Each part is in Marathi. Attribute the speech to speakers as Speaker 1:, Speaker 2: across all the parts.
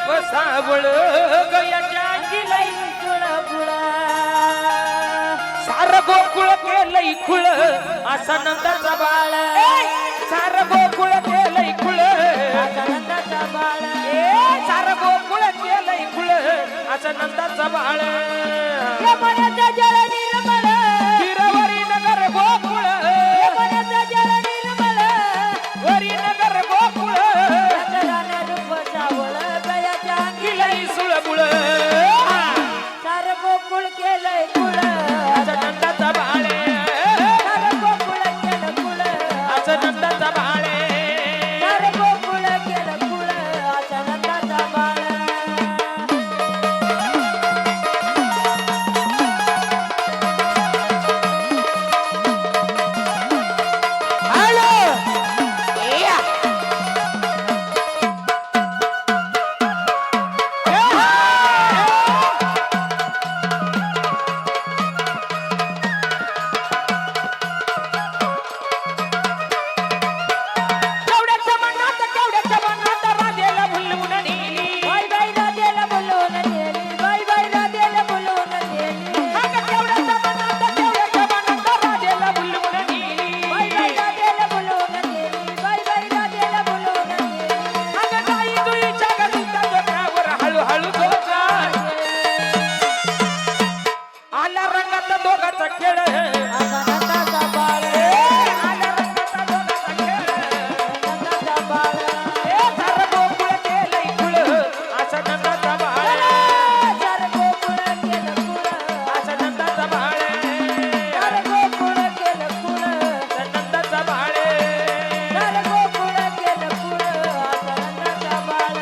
Speaker 1: सावळ गयाच्या गिलाई कुळा सार गोकुळ केलंय खुळ असा नंदाचा बाळ सार गोकुळ केलंय खुळ असा नंदाचा बाळ सार गोकुळ केलंय खुळ असा नंदाचा बाळ
Speaker 2: यमुनेचा जल निर्मळ
Speaker 1: हिरवरी नगर गोकुळ
Speaker 2: यमुनेचा जल निर्मळ
Speaker 1: वरी नगर गोकुळ
Speaker 2: चंद्राने रूप सावळ गयाच्या
Speaker 1: गिलाई सुळबुळ
Speaker 2: सार गोकुळ केलंय कुळ
Speaker 1: असा नंदाचा बाळ
Speaker 2: सार गोकुळ केलं कुळ
Speaker 1: असा नंदाचा बाळ
Speaker 2: सार गोकुळ केलं कुळ असा नंदाचा बाळ
Speaker 1: केवढ्याच्या मनात राजेला भुलवून नेली
Speaker 2: बाई बाई राधेला बोलवून नेली बाई बाई राधेला बोलवून नेली
Speaker 1: अगं केवढ्याच्या मनात राजेला भुलवून नेली
Speaker 2: बाई बाई राधेला बोलवून नेली बाई बाई राधेला बोलवून नेली
Speaker 1: अगं ताई तुझ्या गरीच्या डोक्यावर हळूहळू झोका आला रंगाचा दोघाचा खेळ
Speaker 2: असा नंदाचा बाळ
Speaker 1: आला रंगाचा दोघाचा खेळ
Speaker 2: नंदाचा बाळ
Speaker 1: सार गोकुळ केलंय खुळ असा नंदाचा बाळ
Speaker 2: सार गोकुळ केलं कुळ
Speaker 1: असा नंदाचा बाळ
Speaker 2: सार गोकुळ केलं कुळ
Speaker 1: नंदाचा बाळ
Speaker 2: सार गोकुळ केलं कुळ असा नंदाचा बाळ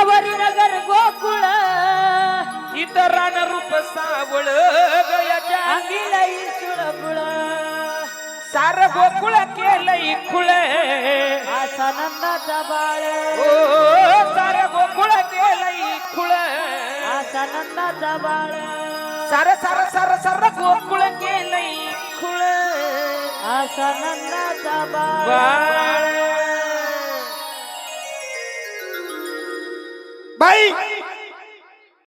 Speaker 2: वरी नगर गोकुळ
Speaker 1: इतर रान रूप सावळ गयाच्या
Speaker 2: अंगीला सुरबुळ
Speaker 1: सार गोकुळ केलंय खुळ
Speaker 2: असा नंदाचा बाळ
Speaker 1: ओ सार गोकुळ केलंय खुळ
Speaker 2: असा नंदाचा बाळ
Speaker 1: सार सार सार सार गोकुळ केलंय खुळ
Speaker 2: असा नंदाचा बाळ
Speaker 1: बाळ
Speaker 3: बाई